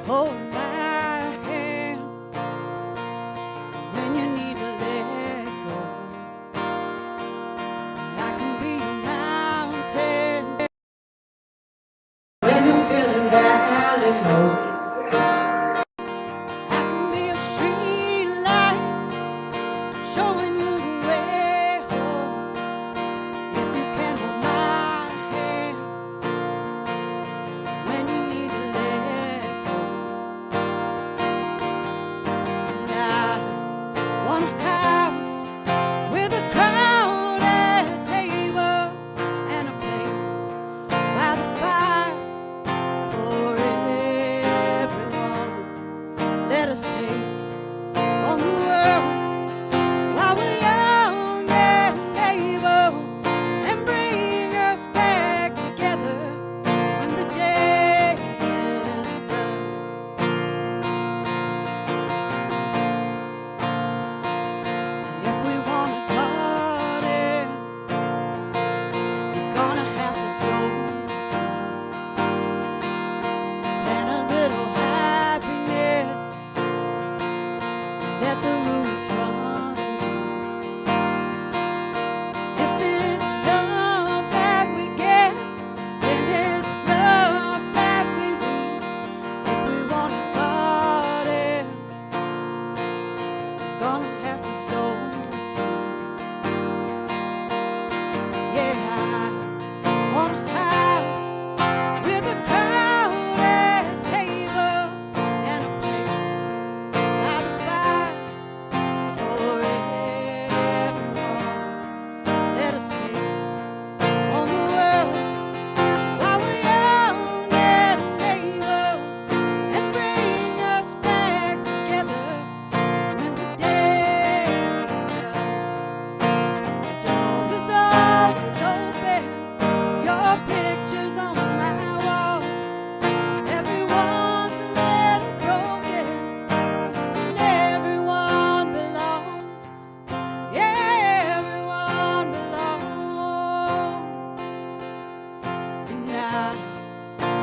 hold my hand when you need to let go. I can be your mountain when you're feeling valley low. I can be a street light showing you the way home. If you can hold my hand when you need to let go. And I want a house with a crowded table and a place by the fire for everyone. Let us take on the world while we're young and able, and bring us back together when the day is done. If we want a garden, we're gonna have to sow seeds. Plant a little happiness, let the roots run deep. If it's love that we get, then it's love that we reap. If we want a garden, we're gonna have to sow seeds. Yeah, I want a house with a crowded table and a place by the fire for everyone. Let us take on the world while we're young and able, and bring us back together when the day is done. The door is always open, your picture's on my wall. Everyone's a little broken, and everyone belongs. Yeah, everyone belongs. And I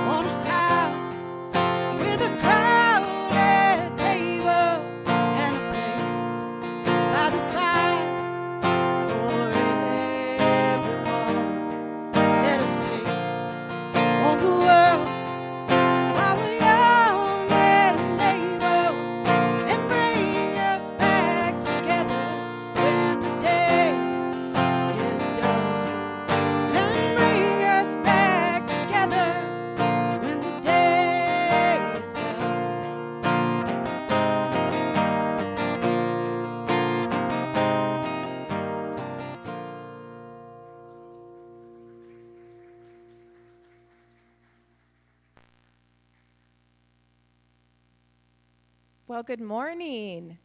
want a house with a crowded table and a place by the fire for everyone. Let us take on the world while we're young and able, and bring us back together when the day is done. And bring us back together when the day is done. Well, good morning.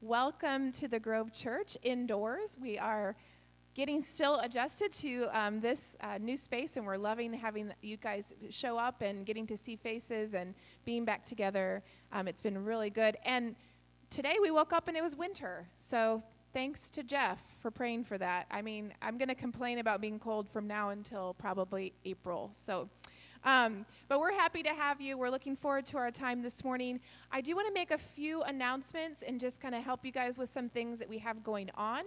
Welcome to the Grove Church indoors. We are getting still adjusted to this new space, and we're loving having you guys show up and getting to see faces and being back together. It's been really good. And today we woke up and it was winter. So thanks to Jeff for praying for that. I mean, I'm going to complain about being cold from now until probably April. So but we're happy to have you. We're looking forward to our time this morning. I do want to make a few announcements and just kind of help you guys with some things that we have going on.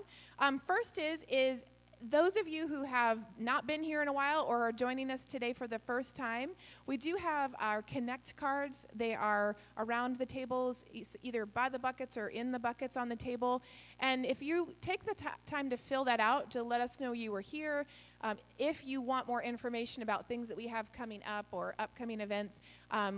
First is those of you who have not been here in a while or are joining us today for the first time, we do have our Connect cards. They are around the tables, either by the buckets or in the buckets on the table. And if you take the time to fill that out to let us know you were here, if you want more information about things that we have coming up or upcoming events,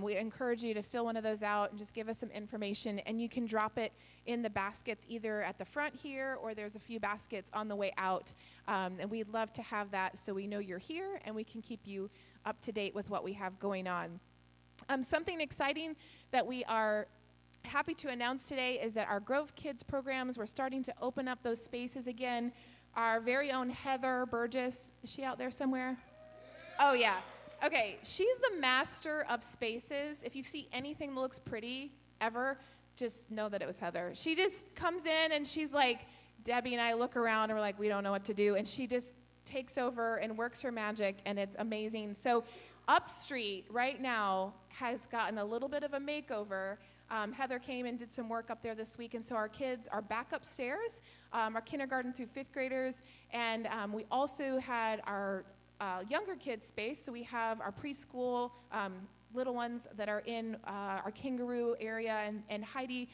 we encourage you to fill one of those out and just give us some information. And you can drop it in the baskets either at the front here, or there's a few baskets on the way out. And we'd love to have that so we know you're here and we can keep you up to date with what we have going on. Something exciting that we are happy to announce today is that our Grove Kids programs, we're starting to open up those spaces again. Our very own Heather Burgess, is she out there somewhere? Oh, yeah. Okay, she's the master of spaces. If you see anything that looks pretty ever, just know that it was Heather. She just comes in and she's like, Debbie and I look around and we're like, we don't know what to do. And she just takes over and works her magic, and it's amazing. So Up Street right now has gotten a little bit of a makeover. Heather came and did some work up there this week, and so our kids are back upstairs, our kindergarten through fifth graders, and we also had our younger kids space, so we have our preschool little ones that are in our kangaroo area, and Heidi,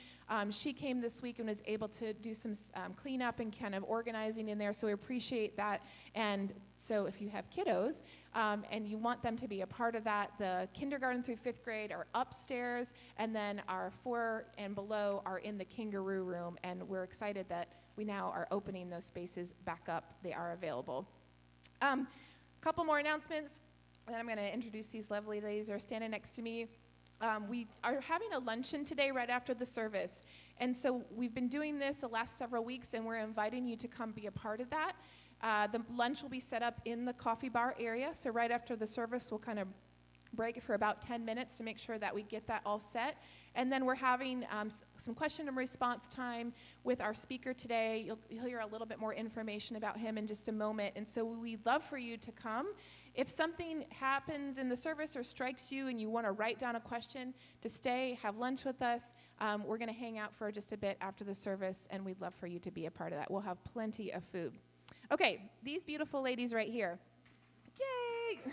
she came this week and was able to do some cleanup and kind of organizing in there, so we appreciate that. And so if you have kiddos and you want them to be a part of that, the kindergarten through fifth grade are upstairs, and then our 4 and below are in the kangaroo room, and we're excited that we now are opening those spaces back up. They are available. Couple more announcements. Then I'm going to introduce these lovely ladies that are standing next to me. We are having a luncheon today right after the service. And so we've been doing this the last several weeks, and we're inviting you to come be a part of that. The lunch will be set up in the coffee bar area. So right after the service, we'll kind of break for about 10 minutes to make sure that we get that all set. And then we're having some question and response time with our speaker today. You'll hear a little bit more information about him in just a moment. And so we'd love for you to come. If something happens in the service or strikes you and you want to write down a question, to stay, have lunch with us. We're going to hang out for just a bit after the service, and we'd love for you to be a part of that. We'll have plenty of food. Okay, these beautiful ladies right here. Yay!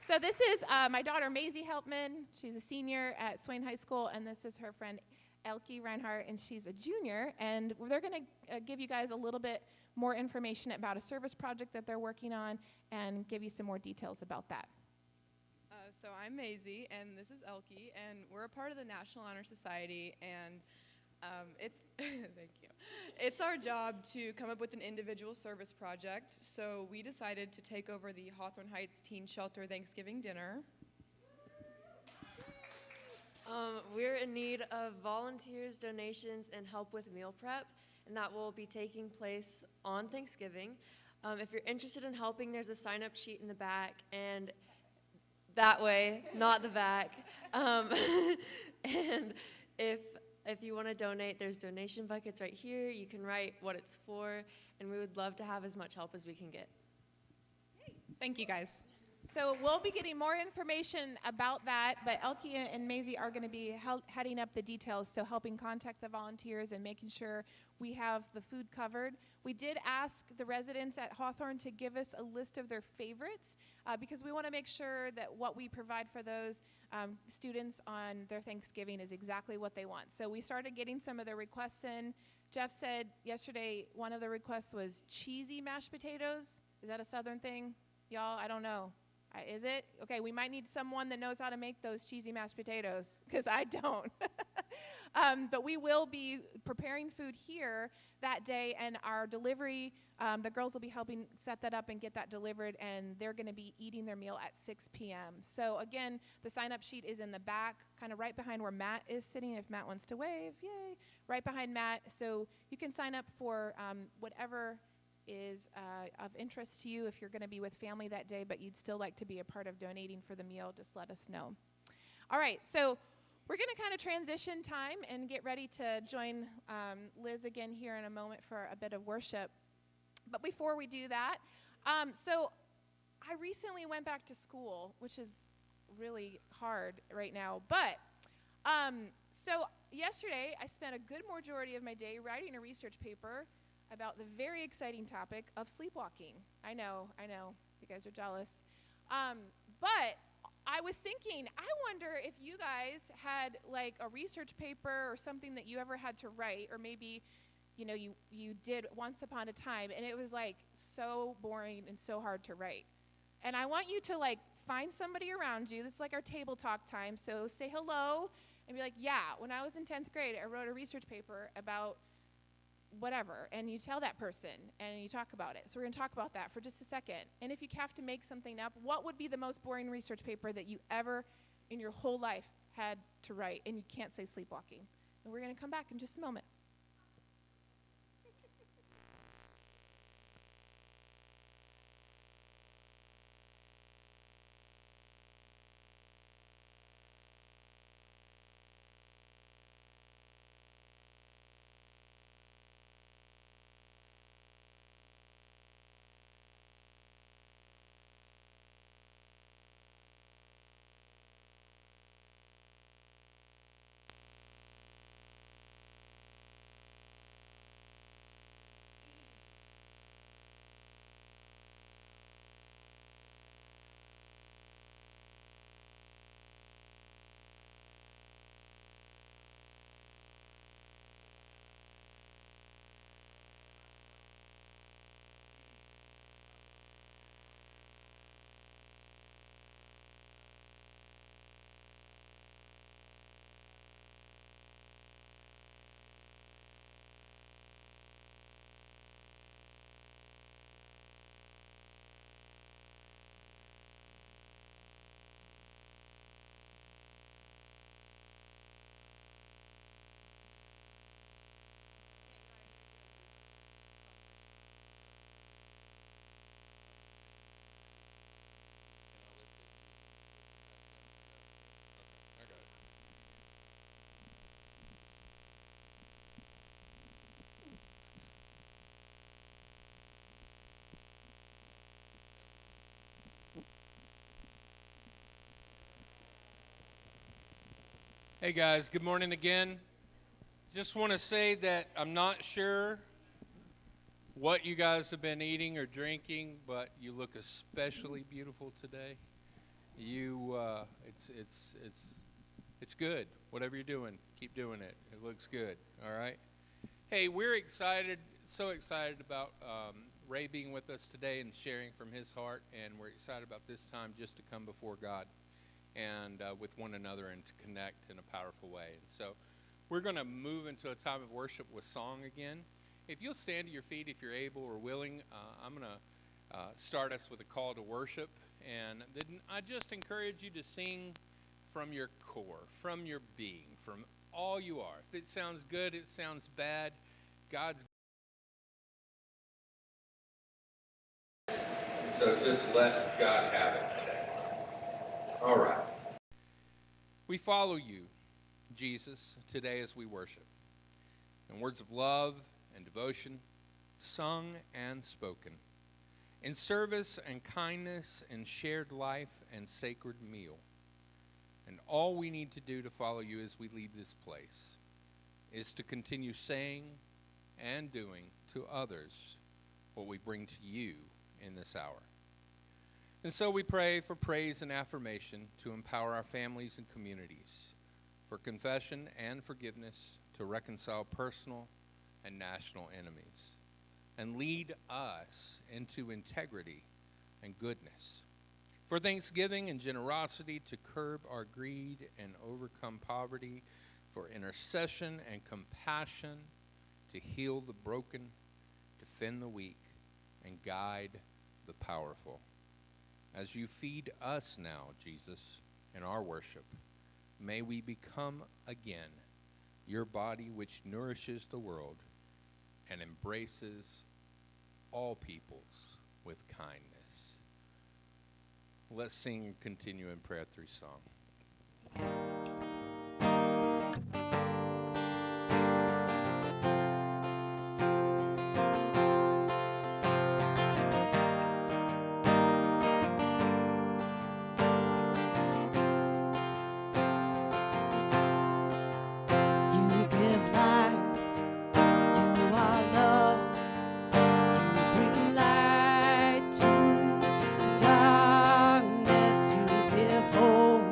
So this is my daughter, Maisie Helpman. She's a senior at Swain High School, and this is her friend, Elke Reinhardt, and she's a junior. And they're going to give you guys a little bit more information about a service project that they're working on and give you some more details about that. So I'm Maisie, and this is Elke, and we're a part of the National Honor Society, and it's thank you. It's our job to come up with an individual service project, so we decided to take over the Hawthorne Heights Teen Shelter Thanksgiving dinner. We're in need of volunteers, donations, and help with meal prep, and that will be taking place on Thanksgiving. If you're interested in helping, there's a sign-up sheet in the back, and that way, not the back. And if you want to donate, there's donation buckets right here. You can write what it's for, and we would love to have as much help as we can get. Thank you, guys. So we'll be getting more information about that, but Elke and Maisie are going to be heading up the details, so helping contact the volunteers and making sure we have the food covered. We did ask the residents at Hawthorne to give us a list of their favorites because we want to make sure that what we provide for those students on their Thanksgiving is exactly what they want. So we started getting some of the requests in. Jeff said yesterday one of the requests was cheesy mashed potatoes. Is that a Southern thing? Y'all, I don't know. Is it? Okay, we might need someone that knows how to make those cheesy mashed potatoes, because I don't. But we will be preparing food here that day, and our delivery, the girls will be helping set that up and get that delivered, and they're going to be eating their meal at 6 p.m. So again, the sign-up sheet is in the back, kind of right behind where Matt is sitting, if Matt wants to wave, yay, right behind Matt. So you can sign up for whatever is of interest to you. If you're going to be with family that day, but you'd still like to be a part of donating for the meal, just let us know. All right, so we're going to kind of transition time and get ready to join Liz again here in a moment for a bit of worship. But before we do that, so I recently went back to school, which is really hard right now. But so yesterday, I spent a good majority of my day writing a research paper about the very exciting topic of sleepwalking. I know, you guys are jealous. But I was thinking, I wonder if you guys had like a research paper or something that you ever had to write, or maybe, you know, you did once upon a time, and it was like so boring and so hard to write. And I want you to like find somebody around you. This is like our table talk time. So say hello and be like, yeah, when I was in 10th grade, I wrote a research paper about whatever, and you tell that person and you talk about it. So we're going to talk about that for just a second. And if you have to make something up, what would be the most boring research paper that you ever in your whole life had to write, and you can't say sleepwalking? And we're going to come back in just a moment. Hey guys, good morning again. Just want to say that I'm not sure what you guys have been eating or drinking, but you look especially beautiful today. It's good. Whatever you're doing, keep doing it. It looks good. All right. Hey, we're excited, so excited about Ray being with us today and sharing from his heart, and we're excited about this time just to come before God and with one another and to connect in a powerful way. And so we're going to move into a time of worship with song again. If you'll stand to your feet if you're able or willing, I'm going to start us with a call to worship. And then I just encourage you to sing from your core, from your being, from all you are. If it sounds good, it sounds bad, God's. So just let God have it today. All right. We follow you, Jesus, today as we worship. In words of love and devotion, sung and spoken. In service and kindness and shared life and sacred meal. And all we need to do to follow you as we leave this place is to continue saying and doing to others what we bring to you in this hour. And so we pray for praise and affirmation to empower our families and communities, for confession and forgiveness to reconcile personal and national enemies, and lead us into integrity and goodness, for thanksgiving and generosity to curb our greed and overcome poverty, for intercession and compassion to heal the broken, defend the weak, and guide the powerful. As you feed us now, Jesus, in our worship, may we become again your body which nourishes the world and embraces all peoples with kindness. Let's sing and continue in prayer through song. You give life, you are love, you bring light to the darkness, you give hope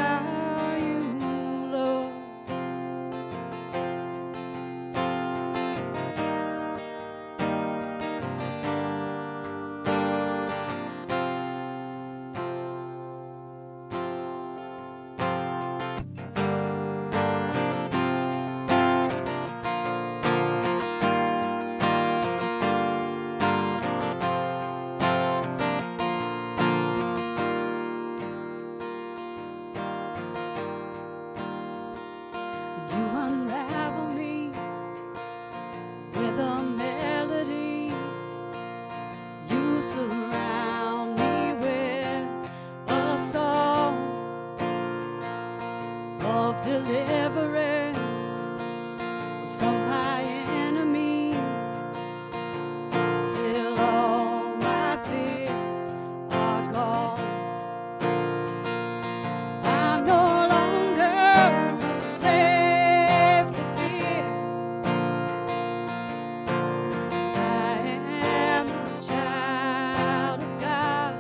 are you, Lord. You unravel me with a melody. You surround me with a song of deliverance from my enemies, till all my fears are gone. I'm no longer a slave to fear. I am a child of God.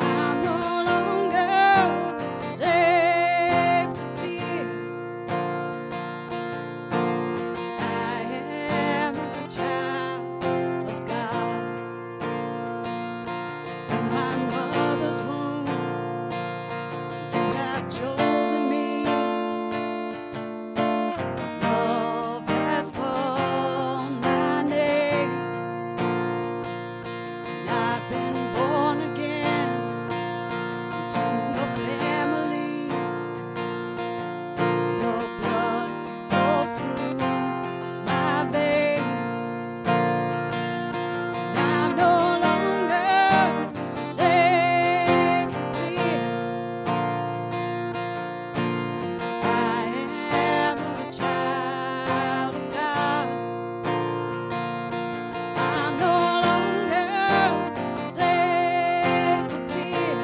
I'm no longer a slave to fear. I am a child of God. From my mother's womb, you have chosen me. Love has called my name. And I've been born again to your family. Your blood flows through my veins. And I'm no longer a slave to fear. I am a child of God. I'm no longer a slave to fear.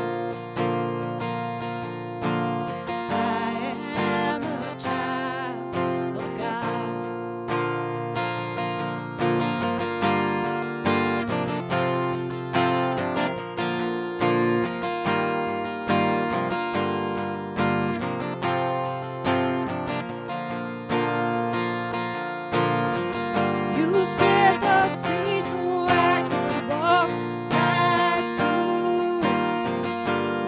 I am a child of God. You split the sea so I could walk right through.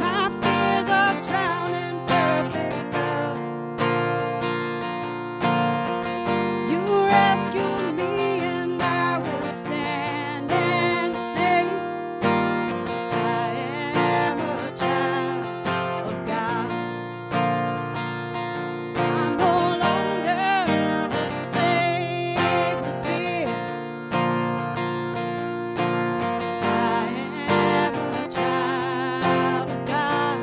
My fears are drowned in perfect love. You rescued me and I will stand and say, I am a child of God. I'm no longer a slave to fear. I am a child of God.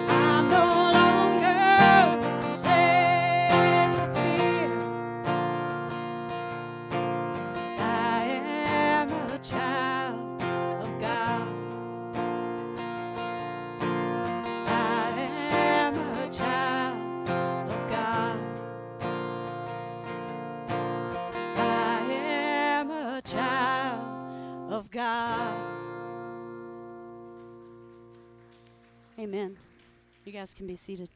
I'm no longer a slave to fear. I am a child of God. I am a child of God. I am a child of God. Amen. You guys can be seated.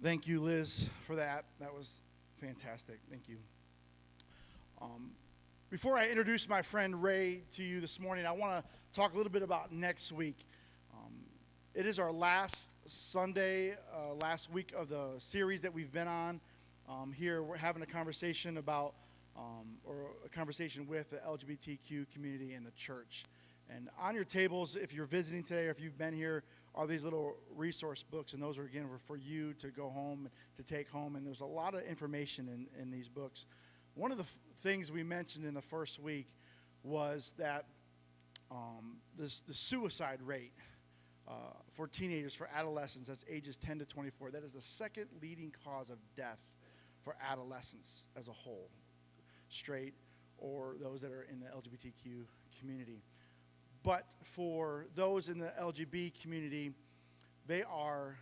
Thank you, Liz, for that. That was fantastic. Thank you. Before I introduce my friend Ray to you this morning, I want to talk a little bit about next week. It is our last Sunday, last week of the series that we've been on. Here we're having a conversation about, or a conversation with the LGBTQ community and the church. And on your tables, if you're visiting today or if you've been here, are these little resource books, and those are, again, for you to go home, to take home, and there's a lot of information in these books. One of the things we mentioned in the first week was that the suicide rate for teenagers, for adolescents, that's ages 10 to 24, that is the second leading cause of death for adolescents as a whole, straight or those that are in the LGBTQ community. But for those in the LGBT community, they are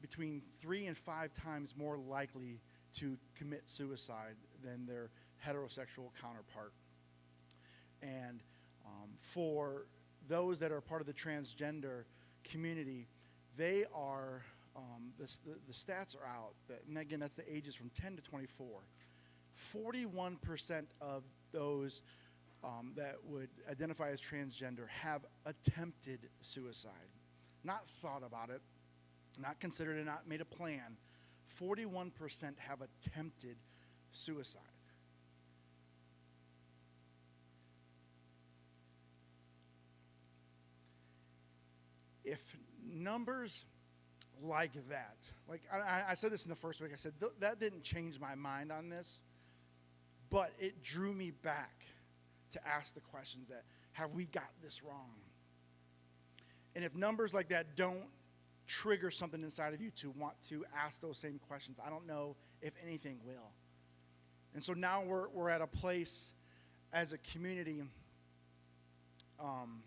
between 3 and 5 times more likely to commit suicide than their heterosexual counterpart. And For those that are part of the transgender community, they are, the stats are out, and again, that's the ages from 10 to 24. 41% of those that would identify as transgender have attempted suicide. Not thought about it, not considered it, not made a plan. 41% have attempted suicide. If numbers like that, like I said this in the first week, I said that didn't change my mind on this, but it drew me back to ask the questions that, have we got this wrong? And if numbers like that don't trigger something inside of you to want to ask those same questions, I don't know if anything will. And so now we're at a place as a community. I'm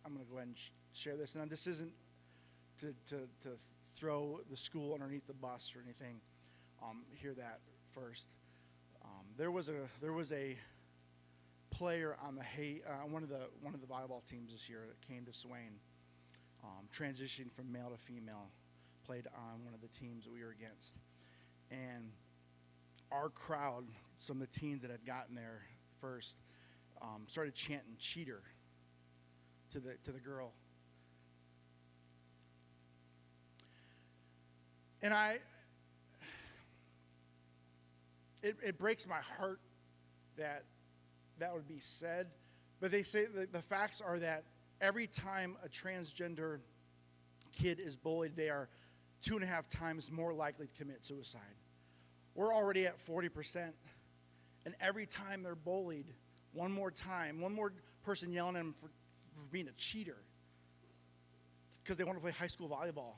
going to go ahead and share this. And this isn't to throw the school underneath the bus or anything. Hear that first. There was a player on one of the volleyball teams this year that came to Swain, transitioned from male to female, played on one of the teams that we were against, and our crowd, some of the teens that had gotten there first, started chanting "cheater" to the girl, and it breaks my heart that would be said, but they say the facts are that every time a transgender kid is bullied, they are 2.5 times more likely to commit suicide. We're already at 40%, and every time they're bullied, one more person yelling at them for being a cheater because they want to play high school volleyball.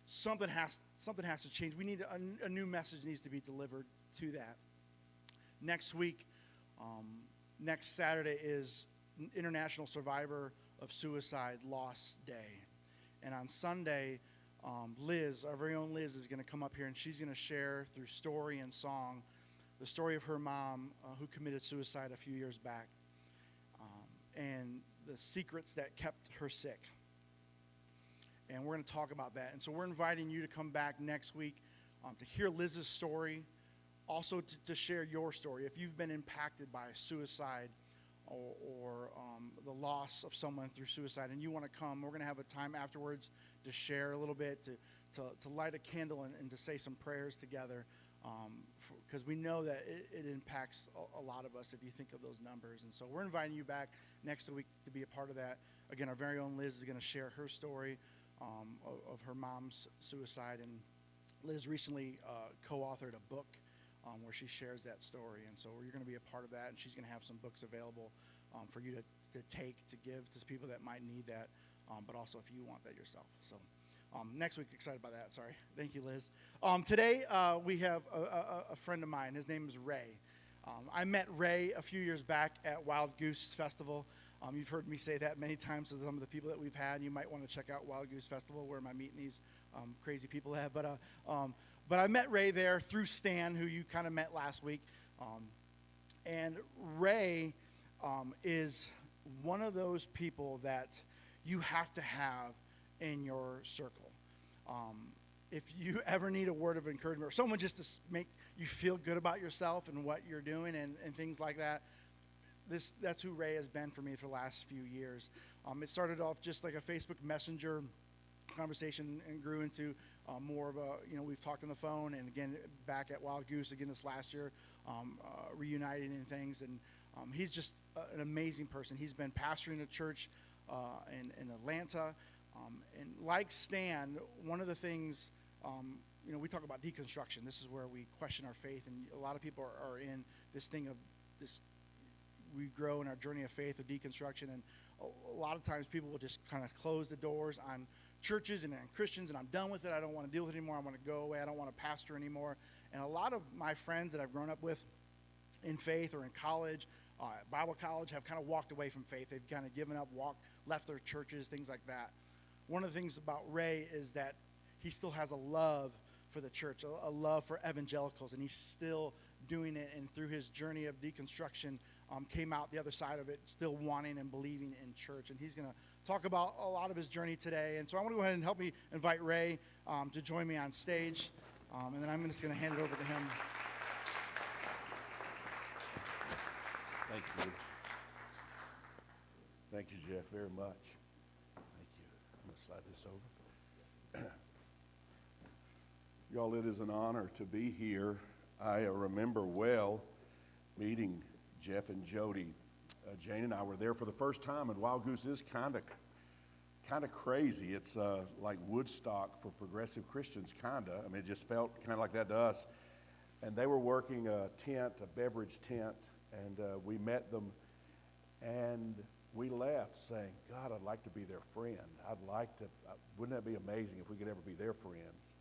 Something has to change. We need a new message needs to be delivered to that. Next week, next Saturday is International Survivor of Suicide Loss Day. And on Sunday, Liz, our very own Liz, is going to come up here and she's going to share through story and song the story of her mom who committed suicide a few years back and the secrets that kept her sick. And we're going to talk about that. And so we're inviting you to come back next week to hear Liz's story, also to share your story. If you've been impacted by suicide or the loss of someone through suicide and you want to come, we're going to have a time afterwards to share a little bit, to light a candle and to say some prayers together, because we know that it impacts a lot of us if you think of those numbers. And so we're inviting you back next week to be a part of that. Again, our very own Liz is going to share her story of her mom's suicide, and Liz recently co-authored a book where she shares that story, and so you're going to be a part of that, and she's going to have some books available for you to take, to give to people that might need that, but also if you want that yourself. So next week, excited about that. Sorry. Thank you, Liz. Today we have a friend of mine. His name is Ray. I met Ray a few years back at Wild Goose Festival. You've heard me say that many times to some of the people that we've had. You might want to check out Wild Goose Festival. Where am I meeting these crazy people at? But I met Ray there through Stan, who you kind of met last week. And Ray is one of those people that you have to have in your circle. If you ever need a word of encouragement or someone just to make you feel good about yourself and what you're doing and things like that, that's who Ray has been for me for the last few years. It started off just like a Facebook Messenger conversation and grew into more of a, we've talked on the phone, and again, back at Wild Goose again this last year, reuniting and things. And he's just an amazing person. He's been pastoring a church in Atlanta. And like Stan, one of the things, we talk about deconstruction. This is where we question our faith, and a lot of people are in this thing of this. We grow in our journey of faith of deconstruction, and a lot of times people will just kind of close the doors on churches and on Christians, and I'm done with it. I don't want to deal with it anymore. I want to go away. I don't want to pastor anymore. And a lot of my friends that I've grown up with in faith or in college, Bible college, have kind of walked away from faith. They've kind of given up, left their churches, things like that. One of the things about Ray is that he still has a love for the church, a love for evangelicals, and he's still doing it. And through his journey of deconstruction, came out the other side of it, still wanting and believing in church. And he's going to talk about a lot of his journey today. And so I want to go ahead and help me invite Ray to join me on stage, and then I'm just going to hand it over to him. Thank you. Thank you, Jeff, very much. Thank you. I'm going to slide this over. Y'all, it is an honor to be here. I remember well meeting Jeff and Jody. Jane and I were there for the first time, and Wild Goose is kind of crazy. It's like Woodstock for progressive Christians, kind of. I mean, it just felt kind of like that to us. And they were working a tent, a beverage tent, and we met them, and we left saying, God, I'd like to be their friend. Wouldn't that be amazing if we could ever be their friends?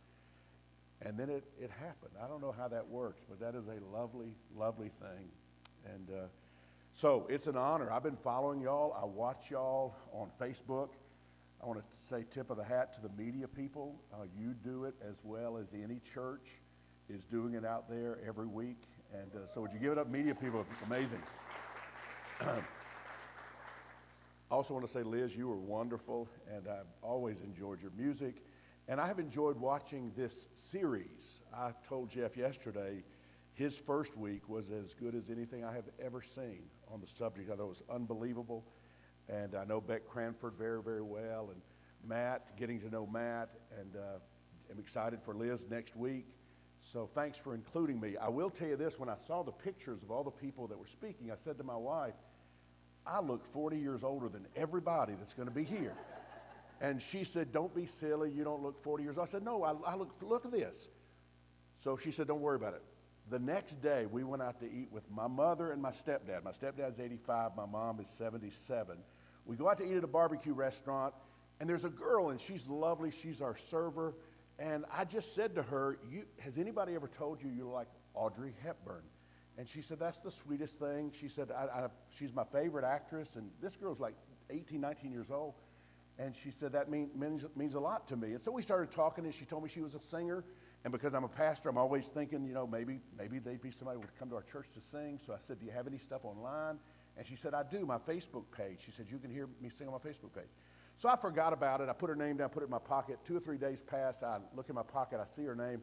And then it happened. I don't know how that works, but that is a lovely, lovely thing. And so it's an honor. I've been following y'all. I watch y'all on Facebook. I want to say tip of the hat to the media people. You do it as well as any church is doing it out there every week. And so would you give it up, media people? Amazing. I also want to say, Liz, you were wonderful, and I've always enjoyed your music. And I have enjoyed watching this series. I told Jeff yesterday his first week was as good as anything I have ever seen on the subject. I thought it was unbelievable. And I know Beck Cranford very, very well, and Matt, getting to know Matt, and I'm excited for Liz next week. So thanks for including me. I will tell you this, when I saw the pictures of all the people that were speaking, I said to my wife, I look 40 years older than everybody that's going to be here. And she said, don't be silly, you don't look 40 years old. I said, no, I look at this. So she said, don't worry about it. The next day, we went out to eat with my mother and my stepdad. My stepdad's 85, my mom is 77. We go out to eat at a barbecue restaurant, and there's a girl, and she's lovely, she's our server. And I just said to her, has anybody ever told you you like Audrey Hepburn? And she said, that's the sweetest thing. She said, she's my favorite actress, and this girl's like 18, 19 years old. And she said, that means a lot to me. And so we started talking, and she told me she was a singer. And because I'm a pastor, I'm always thinking, maybe they'd be somebody who would come to our church to sing. So I said, do you have any stuff online? And she said, I do, my Facebook page. She said, you can hear me sing on my Facebook page. So I forgot about it. I put her name down, put it in my pocket. 2 or 3 days pass. I look in my pocket, I see her name.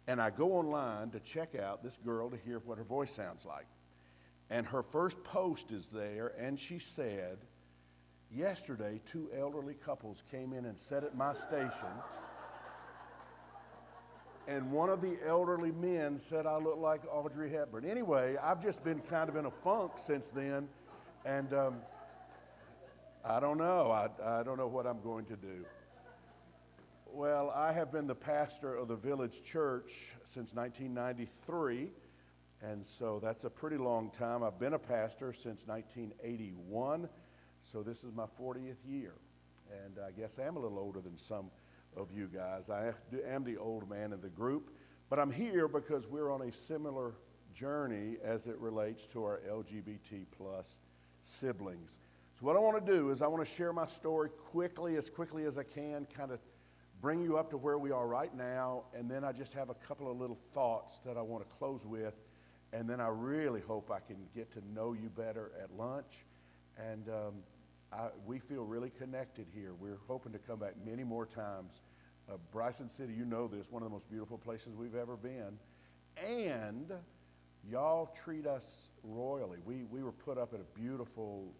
And I go online to check out this girl to hear what her voice sounds like. And her first post is there, and she said, yesterday, 2 elderly couples came in and sat at my station, and one of the elderly men said I look like Audrey Hepburn. Anyway, I've just been kind of in a funk since then, and I don't know. I don't know what I'm going to do. Well, I have been the pastor of the Village Church since 1993, and so that's a pretty long time. I've been a pastor since 1981, so this is my 40th year, and I guess I am a little older than some of you guys. I am the old man in the group, but I'm here because we're on a similar journey as it relates to our LGBT plus siblings. So what I want to do is I want to share my story quickly as I can, kind of bring you up to where we are right now, and then I just have a couple of little thoughts that I want to close with, and then I really hope I can get to know you better at lunch, and we feel really connected here. We're hoping to come back many more times. Bryson City, you know this, one of the most beautiful places we've ever been, and y'all treat us royally. We were put up at a beautiful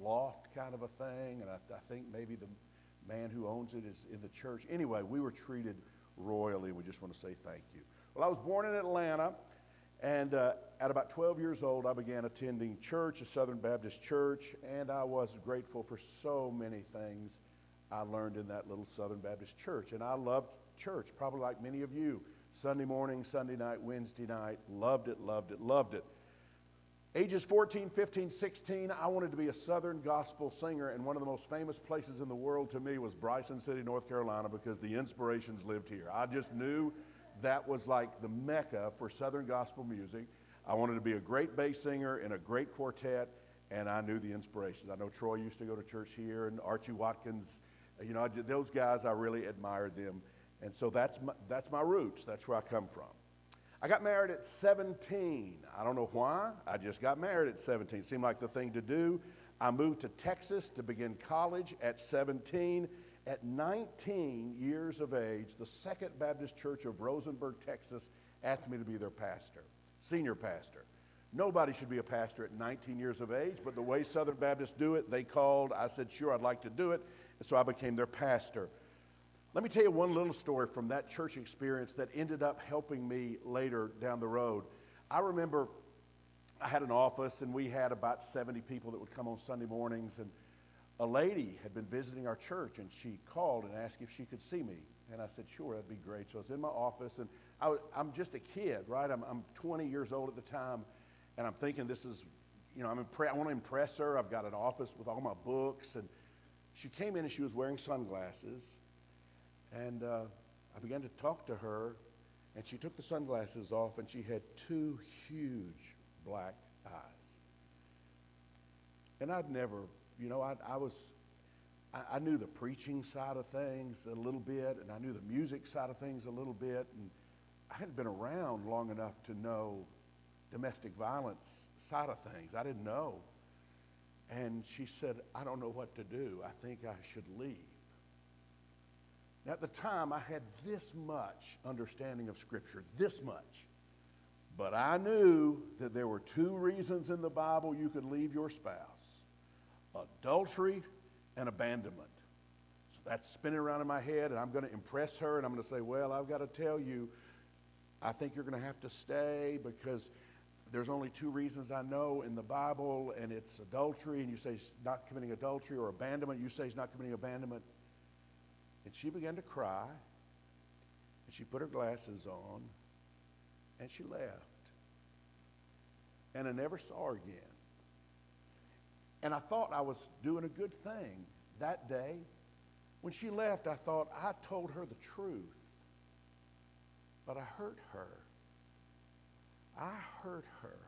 loft kind of a thing, and I think maybe the man who owns it is in the church. Anyway, we were treated royally. We just want to say thank you. Well, I was born in Atlanta, and at about 12 years old, I began attending church, a Southern Baptist church, and I was grateful for so many things I learned in that little Southern Baptist church. And I loved church, probably like many of you. Sunday morning, Sunday night, Wednesday night, loved it, loved it, loved it. Ages 14, 15, 16, I wanted to be a Southern gospel singer, and one of the most famous places in the world to me was Bryson City, North Carolina, because the Inspirations lived here. I just knew that was like the mecca for Southern gospel music. I wanted to be a great bass singer in a great quartet, and I knew the Inspirations. I know Troy used to go to church here, and Archie Watkins, those guys, I really admired them. And so that's my roots. That's where I come from. I got married at 17. I don't know why. I just got married at 17. Seemed like the thing to do. I moved to Texas to begin college at 17. At 19 years of age, the Second Baptist Church of Rosenberg, Texas, asked me to be their pastor, senior pastor. Nobody should be a pastor at 19 years of age, but the way Southern Baptists do it, they called. I said, sure, I'd like to do it. And so I became their pastor. Let me tell you one little story from that church experience that ended up helping me later down the road. I remember I had an office, and we had about 70 people that would come on Sunday mornings, and a lady had been visiting our church, and she called and asked if she could see me. And I said, sure, that'd be great. So I was in my office, and I'm just a kid, right? I'm 20 years old at the time, and I'm thinking this is, I want to impress her. I've got an office with all my books, and she came in, and she was wearing sunglasses. And I began to talk to her, and she took the sunglasses off, and she had two huge black eyes. And I'd never, I knew the preaching side of things a little bit, and I knew the music side of things a little bit, and I hadn't been around long enough to know domestic violence side of things. I didn't know. And she said, I don't know what to do. I think I should leave. Now, at the time, I had this much understanding of Scripture, this much. But I knew that there were two reasons in the Bible you could leave your spouse: adultery and abandonment. So that's spinning around in my head, and I'm going to impress her, and I'm going to say, well, I've got to tell you, I think you're going to have to stay because there's only two reasons I know in the Bible, and it's adultery, and you say he's not committing adultery, or abandonment, you say he's not committing abandonment. And she began to cry, and she put her glasses on, and she left. And I never saw her again. And I thought I was doing a good thing that day. When she left, I thought, I told her the truth, but I hurt her. I hurt her.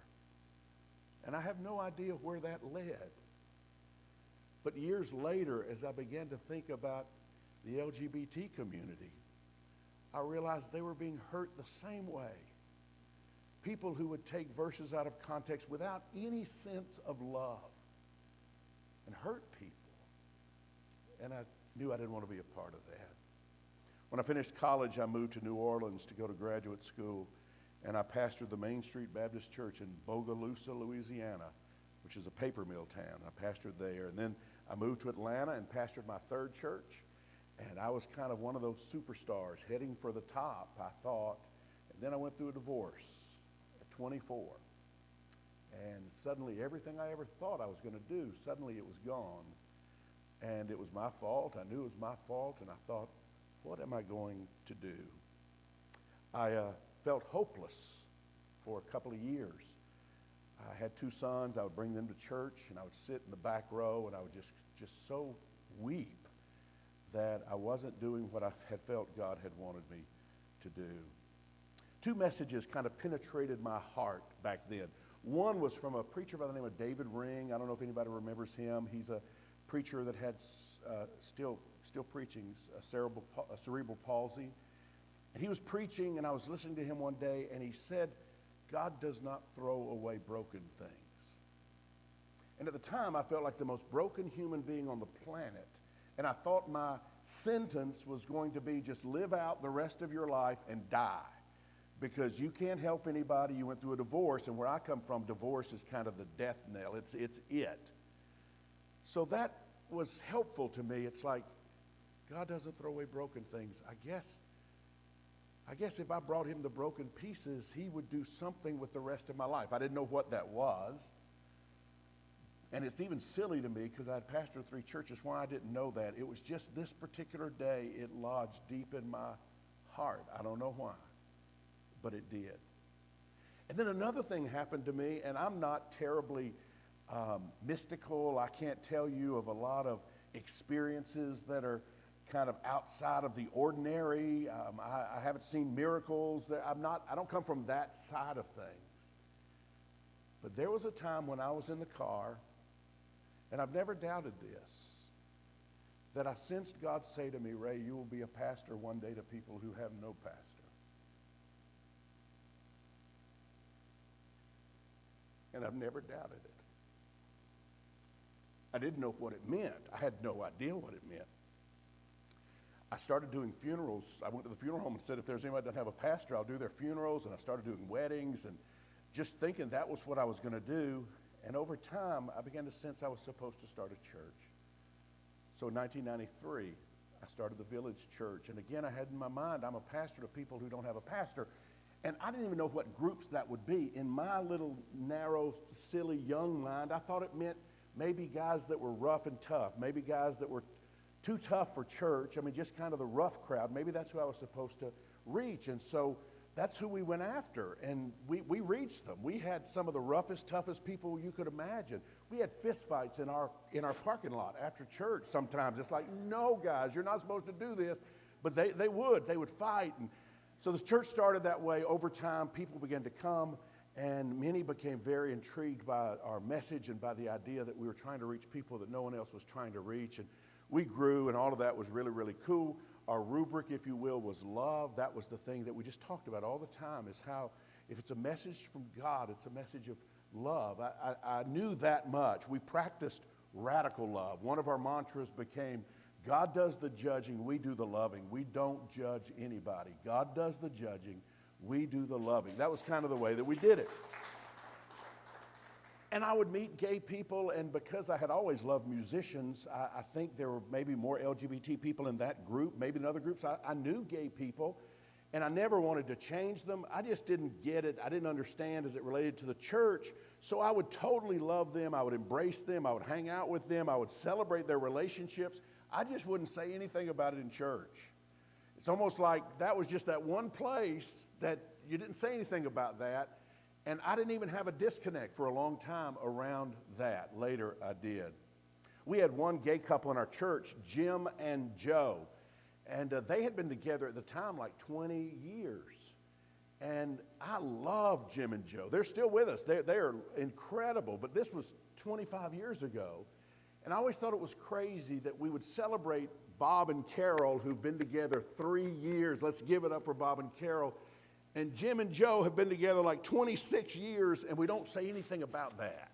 And I have no idea where that led. But years later, as I began to think about the LGBT community, I realized they were being hurt the same way. People who would take verses out of context without any sense of love and hurt people. And I knew I didn't want to be a part of that. When I finished college, I moved to New Orleans to go to graduate school, and I pastored the Main Street Baptist Church in Bogalusa, Louisiana, which is a paper mill town. I pastored there. And then I moved to Atlanta and pastored my third church. And I was kind of one of those superstars heading for the top, I thought. And then I went through a divorce at 24. And suddenly everything I ever thought I was going to do, suddenly it was gone. And it was my fault. I knew it was my fault. And I thought, what am I going to do? I felt hopeless for a couple of years. I had two sons. I would bring them to church, and I would sit in the back row, and I would just so weep that I wasn't doing what I had felt God had wanted me to do. Two messages kind of penetrated my heart back then. One was from a preacher by the name of David Ring. I don't know if anybody remembers him. He's a preacher that had still preaching cerebral palsy. And he was preaching, and I was listening to him one day, and he said, God does not throw away broken things. And at the time, I felt like the most broken human being on the planet. And I thought my sentence was going to be just live out the rest of your life and die. Because you can't help anybody. You went through a divorce, and where I come from, divorce is kind of the death knell. It's it. So that was helpful to me. It's like, God doesn't throw away broken things. I guess if I brought him the broken pieces, he would do something with the rest of my life. I didn't know what that was. And it's even silly to me because I had pastored 3 churches why I didn't know that. It was just this particular day, it lodged deep in my heart. I don't know why, but it did. And then another thing happened to me, and I'm not terribly mystical. I can't tell you of a lot of experiences that are kind of outside of the ordinary. I haven't seen miracles. I don't come from that side of things. But there was a time when I was in the car, and I've never doubted this, that I sensed God say to me, Ray, you will be a pastor one day to people who have no pastor. And I've never doubted it. I didn't know what it meant. I had no idea what it meant. I started doing funerals. I went to the funeral home and said, if there's anybody that doesn't have a pastor, I'll do their funerals. And I started doing weddings and just thinking that was what I was going to do. And over time, I began to sense I was supposed to start a church. So in 1993, I started the Village Church. And again, I had in my mind, I'm a pastor to people who don't have a pastor. And I didn't even know what groups that would be. In my little, narrow, silly, young mind, I thought it meant maybe guys that were rough and tough, maybe guys that were too tough for church. I mean, just kind of the rough crowd. Maybe that's who I was supposed to reach. And so that's who we went after. And we reached them. We had some of the roughest, toughest people you could imagine. We had fist fights in our parking lot after church sometimes. It's like, no, guys, you're not supposed to do this. But they would fight. And so the church started that way. Over time, people began to come, and many became very intrigued by our message and by the idea that we were trying to reach people that no one else was trying to reach. And we grew, and all of that was really, really cool. Our rubric, if you will, was love. That was the thing that we just talked about all the time, is how if it's a message from God, it's a message of love. I knew that much. We practiced radical love. One of our mantras became, God does the judging, we do the loving. We don't judge anybody. God does the judging, we do the loving. That was kind of the way that we did it. And I would meet gay people, and because I had always loved musicians, I think there were maybe more LGBT people in that group, maybe in other groups. I knew gay people, and I never wanted to change them. I just didn't get it. I didn't understand as it related to the church. So I would totally love them. I would embrace them. I would hang out with them. I would celebrate their relationships. I just wouldn't say anything about it in church. It's almost like that was just that one place that you didn't say anything about that. And I didn't even have a disconnect for a long time around that. Later, I did. We had one gay couple in our church, Jim and Joe. And they had been together at the time like 20 years. And I love Jim and Joe. They're still with us. They're incredible. But this was 25 years ago. And I always thought it was crazy that we would celebrate Bob and Carol, who've been together 3 years. Let's give it up for Bob and Carol. And Jim and Joe have been together like 26 years, and we don't say anything about that.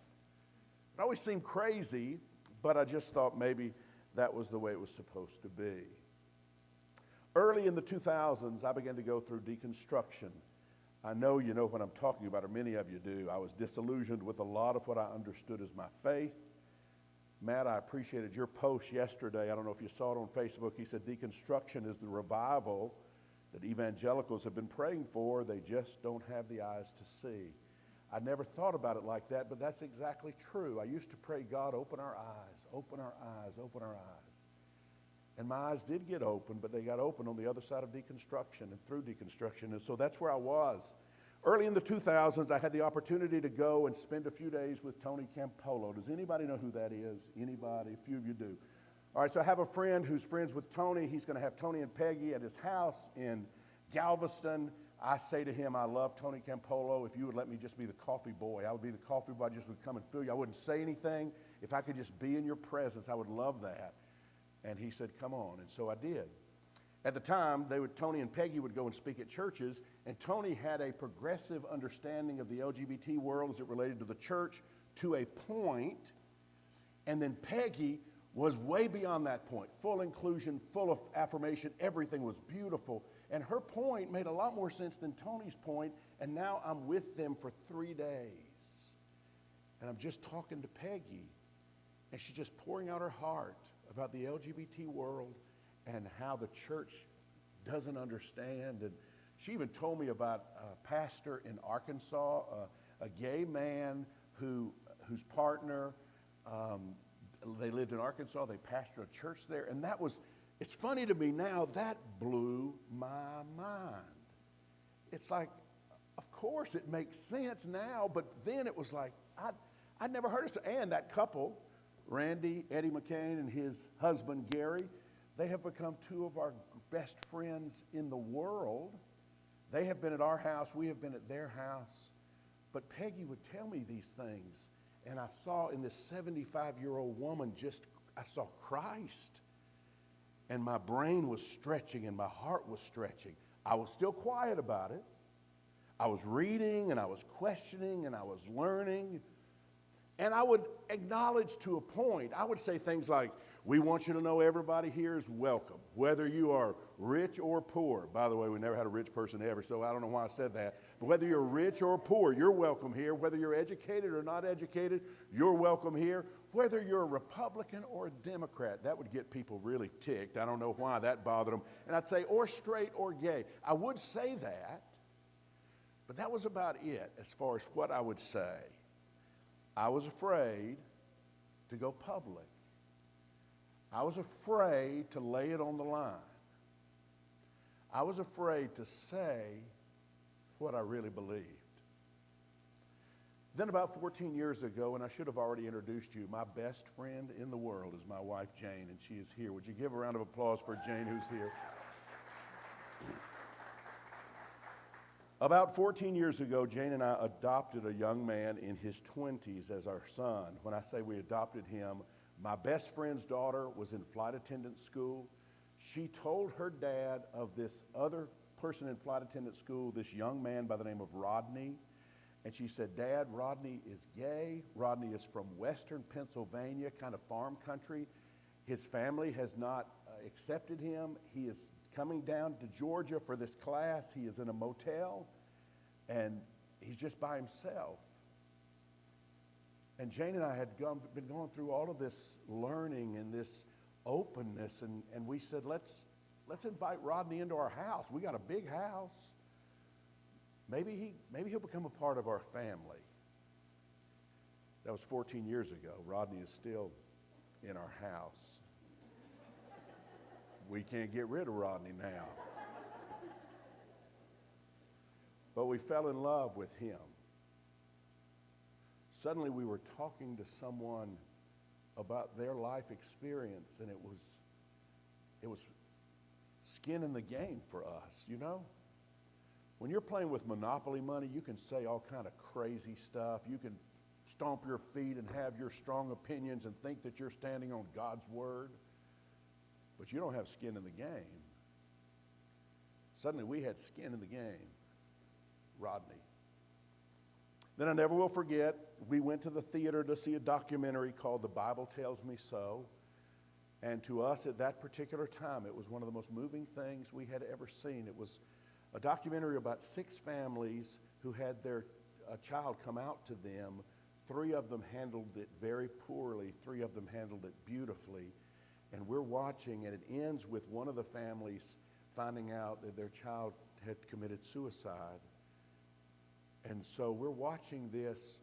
It always seemed crazy, but I just thought maybe that was the way it was supposed to be. Early in the 2000s, I began to go through deconstruction. I know you know what I'm talking about, or many of you do. I was disillusioned with a lot of what I understood as my faith. Matt, I appreciated your post yesterday. I don't know if you saw it on Facebook. He said deconstruction is the revival that evangelicals have been praying for. They just don't have the eyes to see. I never thought about it like that, but that's exactly true. I used to pray, God, open our eyes, open our eyes, open our eyes. And my eyes did get open, but they got open on the other side of deconstruction and through deconstruction. And so that's where I was. Early in the 2000s, I had the opportunity to go and spend a few days with Tony Campolo. Does anybody know who that is? Anybody? A few of you do. All right, so I have a friend who's friends with Tony. He's going to have Tony and Peggy at his house in Galveston. I say to him, I love Tony Campolo. If you would let me just be the coffee boy, I would be the coffee boy. I just would come and fill you. I wouldn't say anything. If I could just be in your presence, I would love that. And he said, come on. And so I did. At the time, Tony and Peggy would go and speak at churches, and Tony had a progressive understanding of the LGBT world as it related to the church to a point, and then Peggy was way beyond that point, full inclusion, full of affirmation, everything was beautiful, and her point made a lot more sense than Tony's point, and now I'm with them for 3 days, and I'm just talking to Peggy, and she's just pouring out her heart about the LGBT world and how the church doesn't understand. And she even told me about a pastor in Arkansas, a gay man whose partner, they lived in Arkansas, they pastored a church there. And it's funny to me now, that blew my mind. It's like, of course it makes sense now, but then it was like, I'd never heard of it. And that couple, Randy, Eddie McCain, and his husband, Gary, they have become two of our best friends in the world. They have been at our house. We have been at their house. But Peggy would tell me these things. And I saw in this 75-year-old woman I saw Christ. and my brain was stretching and my heart was stretching. I was still quiet about it. I was reading and I was questioning and I was learning. And I would acknowledge to a point, I would say things like, we want you to know everybody here is welcome, whether you are rich or poor. By the way, we never had a rich person ever, so I don't know why I said that. But whether you're rich or poor, you're welcome here. Whether you're educated or not educated, you're welcome here. Whether you're a Republican or a Democrat, that would get people really ticked. I don't know why that bothered them. And I'd say, or straight or gay. I would say that, but that was about it as far as what I would say. I was afraid to go public. I was afraid to lay it on the line. I was afraid to say what I really believed. Then about 14 years ago, and I should have already introduced you, my best friend in the world is my wife, Jane, and she is here. Would you give a round of applause for Jane, who's here? About 14 years ago, Jane and I adopted a young man in his 20s as our son. When I say we adopted him, my best friend's daughter was in flight attendant school. She told her dad of this other person in flight attendant school, this young man by the name of Rodney. And she said, Dad, Rodney is gay. Rodney is from western Pennsylvania, kind of farm country. His family has not accepted him. He is coming down to Georgia for this class. He is in a motel, and he's just by himself. And Jane and I had been going through all of this learning and this openness, and we said, let's invite Rodney into our house. We got a big house. Maybe he'll become a part of our family. That was 14 years ago. Rodney is still in our house. We can't get rid of Rodney now. But we fell in love with him. Suddenly we were talking to someone about their life experience, and it was skin in the game for us, you know? When you're playing with Monopoly money, you can say all kind of crazy stuff. You can stomp your feet and have your strong opinions and think that you're standing on God's word, but you don't have skin in the game. Suddenly we had skin in the game. Rodney. Then I never will forget, we went to the theater to see a documentary called The Bible Tells Me So. And to us at that particular time, it was one of the most moving things we had ever seen. It was a documentary about 6 families who had their child come out to them. 3 of them handled it very poorly. 3 of them handled it beautifully. And we're watching, and it ends with one of the families finding out that their child had committed suicide. And so we're watching this,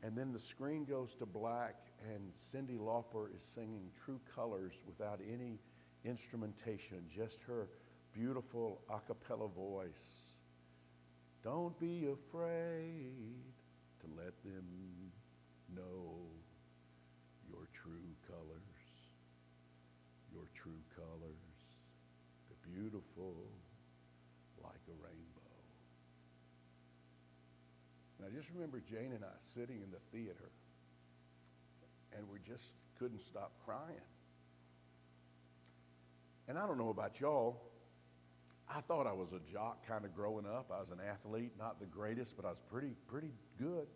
and then the screen goes to black, and Cyndi Lauper is singing True Colors without any instrumentation, just her beautiful a cappella voice. Don't be afraid to let them know your true colors, the beautiful like a rainbow. And I just remember Jane and I sitting in the theater, and we just couldn't stop crying. And I don't know about y'all, I thought I was a jock kind of growing up. I was an athlete, not the greatest, but I was pretty good.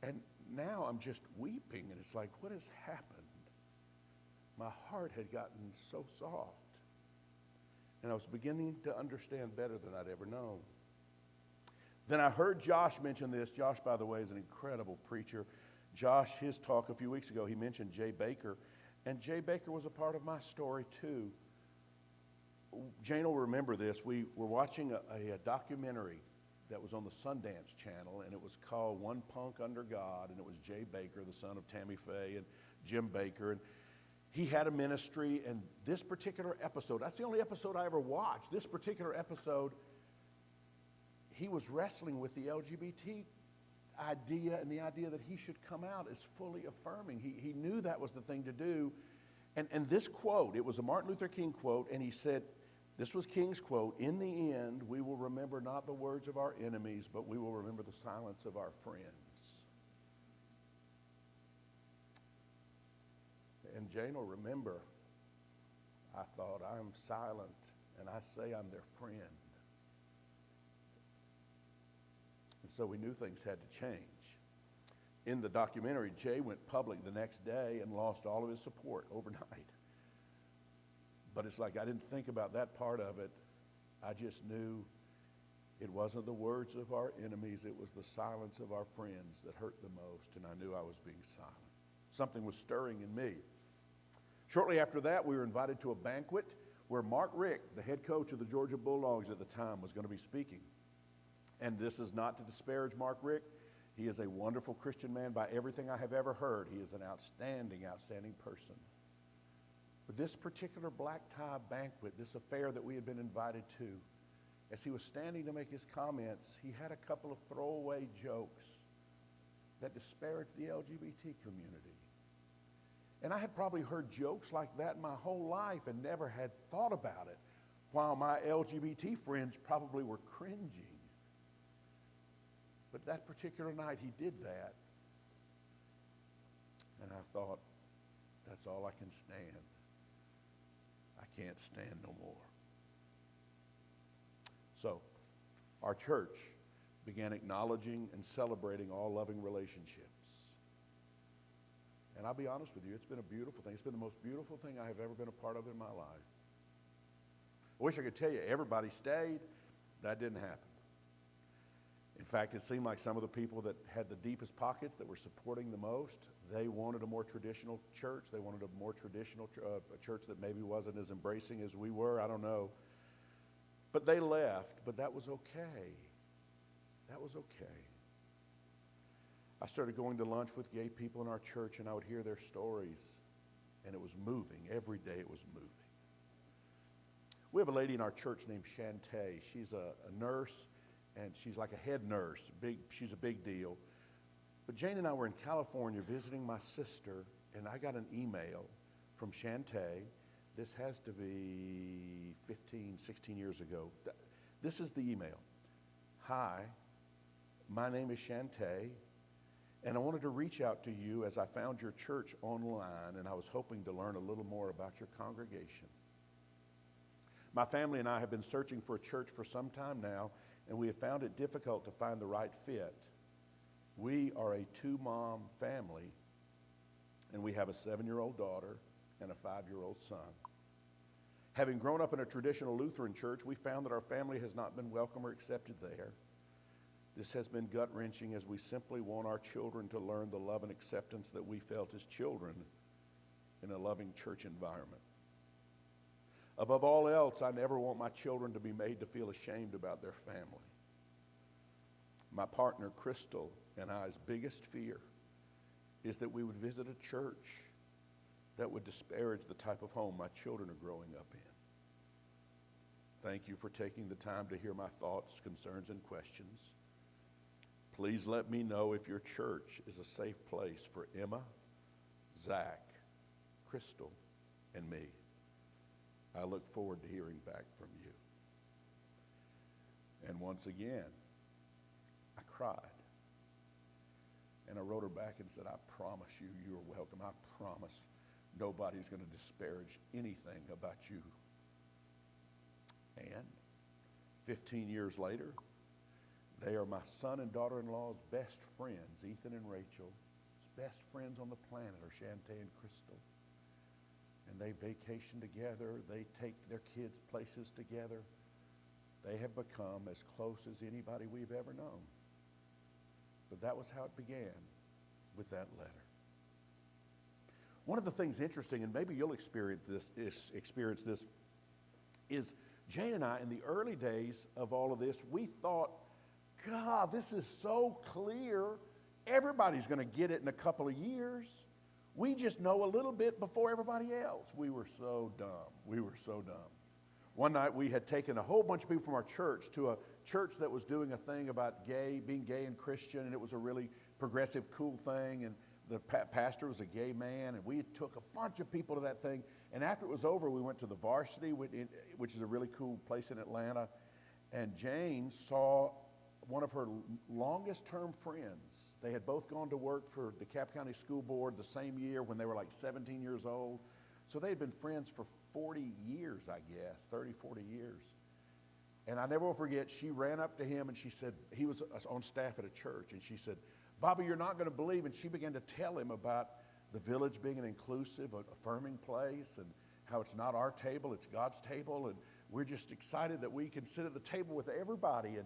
And now I'm just weeping, and it's like, what has happened? My heart had gotten so soft, and I was beginning to understand better than I'd ever known. Then I heard Josh mention this. Josh, by the way, is an incredible preacher. Josh, his talk a few weeks ago, he mentioned Jay Baker, and Jay Baker was a part of my story too. Jane will remember this. We were watching a documentary that was on the Sundance Channel, and it was called One Punk Under God, and it was Jay Baker, the son of Tammy Faye and Jim Baker, and he had a ministry, and this particular episode, that's the only episode I ever watched. This particular episode, he was wrestling with the LGBT idea and the idea that he should come out as fully affirming. He knew that was the thing to do. And this quote, it was a Martin Luther King quote, and he said, this was King's quote, "In the end, we will remember not the words of our enemies, but we will remember the silence of our friends." And Jane will remember, I thought, I'm silent and I say I'm their friend. And so we knew things had to change. In the documentary, Jay went public the next day and lost all of his support overnight. But it's like I didn't think about that part of it. I just knew it wasn't the words of our enemies, it was the silence of our friends that hurt the most, and I knew I was being silent. Something was stirring in me. Shortly after that, we were invited to a banquet where Mark Richt, the head coach of the Georgia Bulldogs at the time, was going to be speaking. And this is not to disparage Mark Richt. He is a wonderful Christian man by everything I have ever heard. He is an outstanding, outstanding person. But this particular black tie banquet, this affair that we had been invited to, as he was standing to make his comments, he had a couple of throwaway jokes that disparaged the LGBT community. And I had probably heard jokes like that my whole life and never had thought about it, while my LGBT friends probably were cringing. But that particular night he did that, and I thought, that's all I can stand. I can't stand no more. So, our church began acknowledging and celebrating all loving relationships. And I'll be honest with you, it's been a beautiful thing. It's been the most beautiful thing I have ever been a part of in my life. I wish I could tell you everybody stayed. That didn't happen. In fact, it seemed like some of the people that had the deepest pockets, that were supporting the most, they wanted a more traditional church. They wanted a more traditional a church that maybe wasn't as embracing as we were. I don't know. But they left, but that was okay. That was okay. I started going to lunch with gay people in our church, and I would hear their stories, and it was moving. Every day it was moving. We have a lady in our church named Shantae. She's a nurse, and she's like a head nurse. She's a big deal. But Jane and I were in California visiting my sister, and I got an email from Shantae. This has to be 15, 16 years ago. This is the email. Hi, my name is Shantae, and I wanted to reach out to you as I found your church online, and I was hoping to learn a little more about your congregation. My family and I have been searching for a church for some time now, and we have found it difficult to find the right fit. We are a two-mom family, and we have a 7-year-old daughter and a 5-year-old son. Having grown up in a traditional Lutheran church, we found that our family has not been welcome or accepted there. This has been gut-wrenching, as we simply want our children to learn the love and acceptance that we felt as children in a loving church environment. Above all else, I never want my children to be made to feel ashamed about their family. My partner, Crystal, and I's biggest fear is that we would visit a church that would disparage the type of home my children are growing up in. Thank you for taking the time to hear my thoughts, concerns, and questions. Please let me know if your church is a safe place for Emma, Zach, Crystal, and me. I look forward to hearing back from you. And once again, I cried. And I wrote her back and said, I promise you, you're welcome. I promise nobody's going to disparage anything about you. And 15 years later, they are my son and daughter-in-law's best friends. Ethan and Rachel, best friends on the planet are Shantae and Crystal. And they vacation together. They take their kids places together. They have become as close as anybody we've ever known. But that was how it began, with that letter. One of the things interesting, and maybe you'll experience this, is Jane and I, in the early days of all of this, we thought, God, this is so clear. Everybody's going to get it in a couple of years. We just know a little bit before everybody else. We were so dumb. We were so dumb. One night we had taken a whole bunch of people from our church to a church that was doing a thing about being gay and Christian, and it was a really progressive, cool thing, and the pastor was a gay man, and we took a bunch of people to that thing, and after it was over, we went to the Varsity, which is a really cool place in Atlanta, and Jane saw one of her longest-term friends. They had both gone to work for DeKalb County School Board the same year when they were like 17 years old. So they had been friends for 40 years, I guess, 30, 40 years. And I never will forget, she ran up to him and she said, he was on staff at a church, and she said, Bobby, you're not going to believe. And she began to tell him about the village being an inclusive, affirming place, and how it's not our table, it's God's table, and we're just excited that we can sit at the table with everybody. And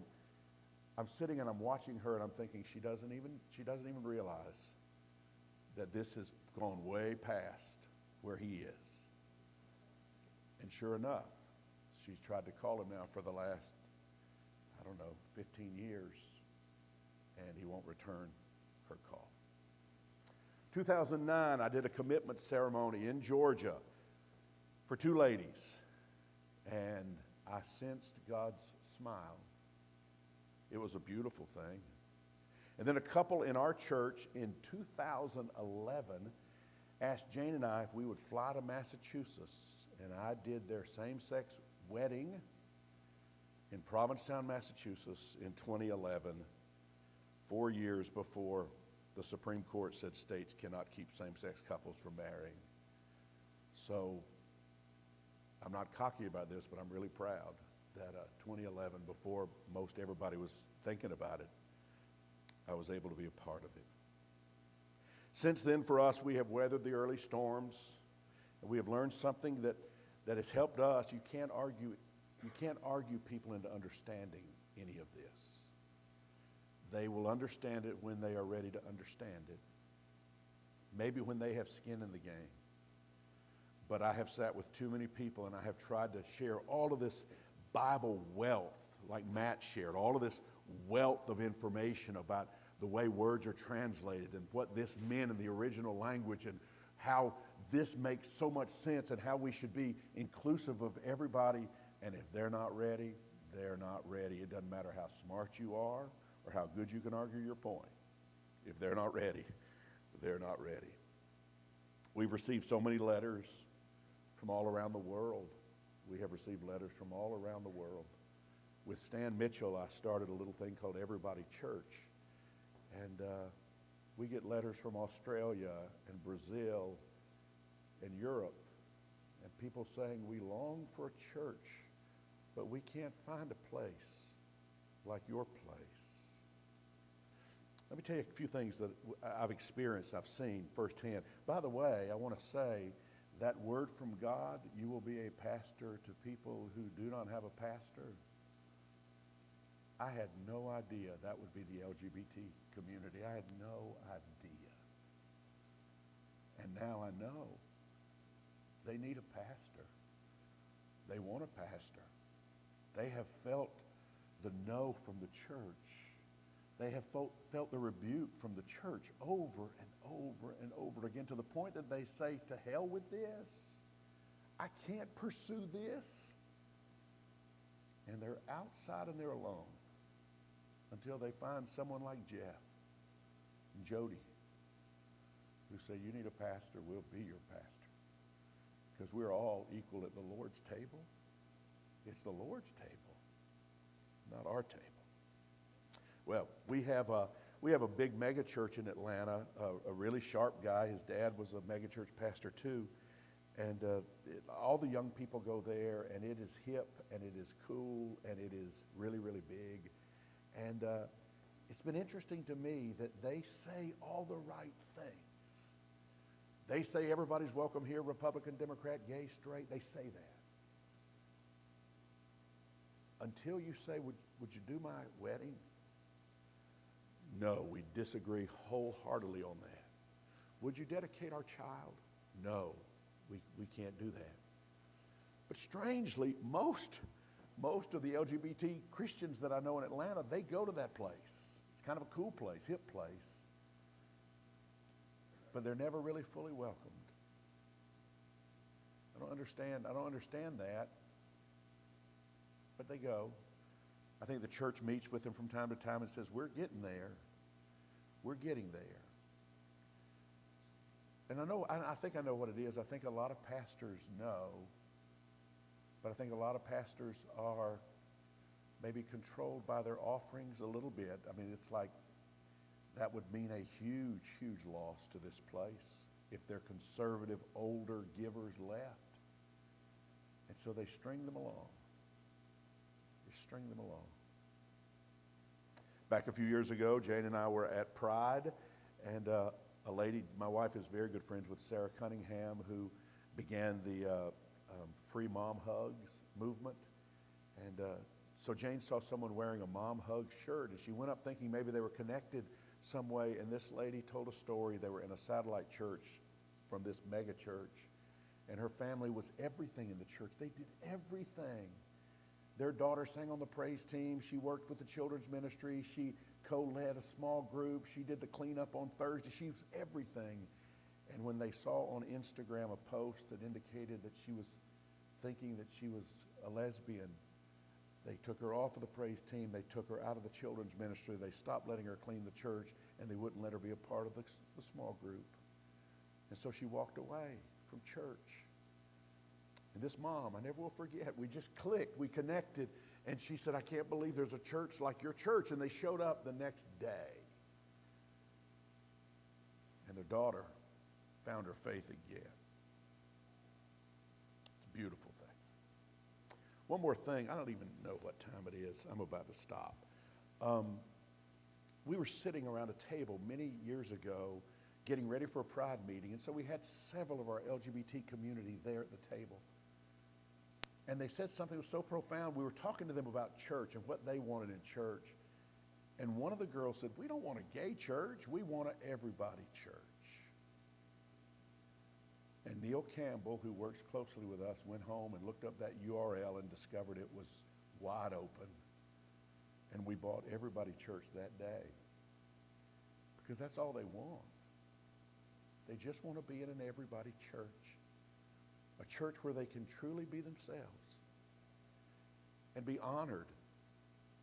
I'm sitting and I'm watching her and I'm thinking she doesn't even realize that this has gone way past where he is. And sure enough, she's tried to call him now for the last, 15 years, and he won't return her call. 2009, I did a commitment ceremony in Georgia for 2 ladies, and I sensed God's smile. It was a beautiful thing. And then a couple in our church in 2011 asked Jane and I if we would fly to Massachusetts, and I did their same-sex wedding in Provincetown, Massachusetts in 2011, 4 years before the Supreme Court said states cannot keep same-sex couples from marrying. So I'm not cocky about this, but I'm really proud that 2011, before most everybody was thinking about it, I was able to be a part of it. Since then, for us, we have weathered the early storms, and we have learned something that has helped us. You can't argue people into understanding any of this. They will understand it when they are ready to understand it. Maybe when they have skin in the game. But I have sat with too many people, and I have tried to share all of this Bible wealth, like Matt shared, all of this wealth of information about the way words are translated and what this meant in the original language, and how this makes so much sense, and how we should be inclusive of everybody. And if they're not ready, they're not ready. It doesn't matter how smart you are or how good you can argue your point. If they're not ready, they're not ready. We've received so many letters from all around the world. We have received letters from all around the world. With Stan Mitchell, I started a little thing called Everybody Church. And we get letters from Australia and Brazil and Europe, and people saying, we long for a church, but we can't find a place like your place. Let me tell you a few things that I've experienced, I've seen firsthand. By the way, I want to say that word from God, you will be a pastor to people who do not have a pastor. I had no idea that would be the LGBT community. I had no idea. And now I know. They need a pastor. They want a pastor. They have felt the no from the church. They have felt the rebuke from the church over and over and over again, to the point that they say, to hell with this. I can't pursue this. And they're outside and they're alone until they find someone like Jeff and Jody, who say, you need a pastor, we'll be your pastor. Because we're all equal at the Lord's table. It's the Lord's table, not our table. Well, we have a big mega church in Atlanta, a really sharp guy. His dad was a mega church pastor too. And all the young people go there, and it is hip, and it is cool, and it is really, really big. And it's been interesting to me that they say all the right things. They say everybody's welcome here, Republican, Democrat, gay, straight. They say that. Until you say, would you do my wedding? No, we disagree wholeheartedly on that. Would you dedicate our child? No, we can't do that. But strangely, most of the LGBT Christians that I know in Atlanta, they go to that place. It's kind of a cool place, hip place. But they're never really fully welcomed. I don't understand that. But they go. I think the church meets with them from time to time and says, we're getting there. We're getting there. And I think I know what it is. I think a lot of pastors know, but I think a lot of pastors are maybe controlled by their offerings a little bit. I mean, it's like that would mean a huge, huge loss to this place if their conservative, older givers left. And so they string them along. They string them along. Back a few years ago, Jane and I were at Pride, and a lady, my wife is very good friends with Sarah Cunningham, who began the Free Mom Hugs movement. And so Jane saw someone wearing a Mom Hug shirt, and she went up thinking maybe they were connected some way, and this lady told a story. They were in a satellite church from this mega church, and her family was everything in the church. They did everything. Their daughter sang on the praise team. She worked with the children's ministry. She co-led a small group. She did the cleanup on Thursday. She was everything. And when they saw on Instagram a post that indicated that she was thinking that she was a lesbian, they took her off of the praise team. They took her out of the children's ministry. They stopped letting her clean the church, and they wouldn't let her be a part of the small group. And so she walked away from church. And this mom, I never will forget, we just clicked, we connected, and she said, I can't believe there's a church like your church. And they showed up the next day. And their daughter found her faith again. It's a beautiful thing. One more thing, I don't even know what time it is. I'm about to stop. We were sitting around a table many years ago getting ready for a Pride meeting, and so we had several of our LGBT community there at the table. And they said something that was so profound. We were talking to them about church and what they wanted in church. And one of the girls said, we don't want a gay church, we want an everybody church. And Neil Campbell, who works closely with us, went home and looked up that URL and discovered it was wide open. And we bought Everybody Church that day. Because that's all they want. They just want to be in an everybody church. A church where they can truly be themselves and be honored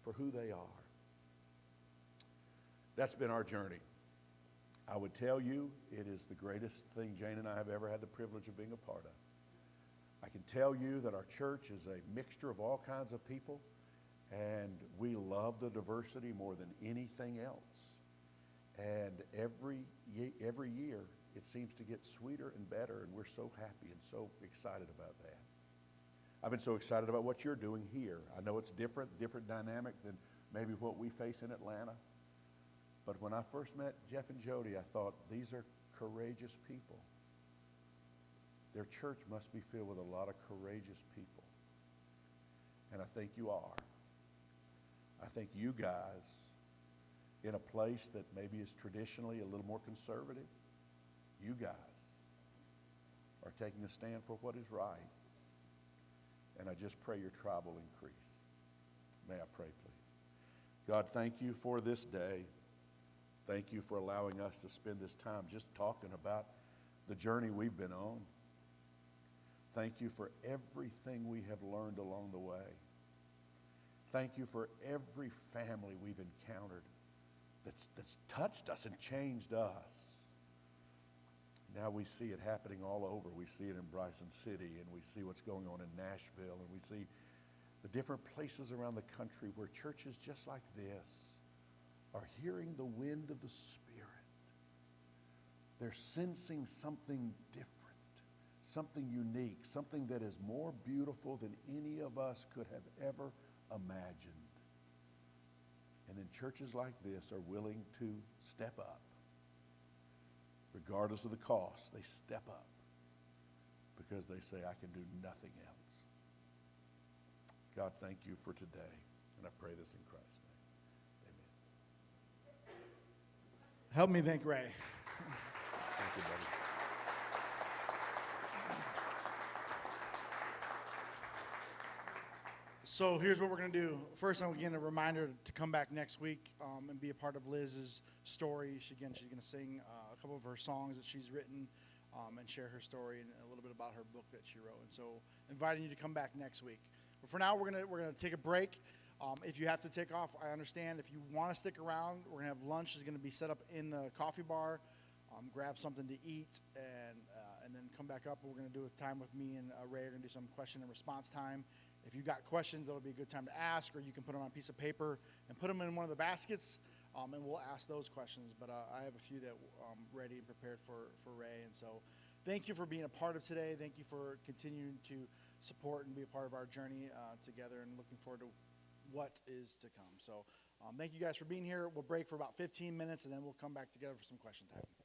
for who they are. That's been our journey. I would tell you it is the greatest thing Jane and I have ever had the privilege of being a part of. I can tell you that our church is a mixture of all kinds of people, and we love the diversity more than anything else. And every year, it seems to get sweeter and better, and we're so happy and so excited about that. I've been so excited about what you're doing here. I know it's different dynamic than maybe what we face in Atlanta. But when I first met Jeff and Jody, I thought, these are courageous people. Their church must be filled with a lot of courageous people. And I think you are. I think you guys, in a place that maybe is traditionally a little more conservative, you guys are taking a stand for what is right. And I just pray your tribe will increase. May I pray, please? God, thank you for this day. Thank you for allowing us to spend this time just talking about the journey we've been on. Thank you for everything we have learned along the way. Thank you for every family we've encountered that's touched us and changed us. Now we see it happening all over. We see it in Bryson City, and we see what's going on in Nashville, and we see the different places around the country where churches just like this are hearing the wind of the Spirit. They're sensing something different, something unique, something that is more beautiful than any of us could have ever imagined. And then churches like this are willing to step up. Regardless of the cost, they step up because they say, I can do nothing else. God, thank you for today. And I pray this in Christ's name. Amen. Help me thank Ray. Thank you, buddy. So here's what we're going to do. First, I'm again a reminder to come back next week and be a part of Liz's story. She's going to sing a couple of her songs that she's written and share her story and a little bit about her book that she wrote. And so, inviting you to come back next week. But for now, we're gonna take a break. If you have to take off, I understand. If you want to stick around, we're gonna have lunch. Is going to be set up in the coffee bar. Grab something to eat and then come back up. We're going to do a time with me and Ray are going to do some question and response time. If you got questions, that'll be a good time to ask, or you can put them on a piece of paper and put them in one of the baskets, and we'll ask those questions. But I have a few that ready and prepared for Ray. And so thank you for being a part of today. Thank you for continuing to support and be a part of our journey together, and looking forward to what is to come. So thank you guys for being here. We'll break for about 15 minutes, and then we'll come back together for some question time.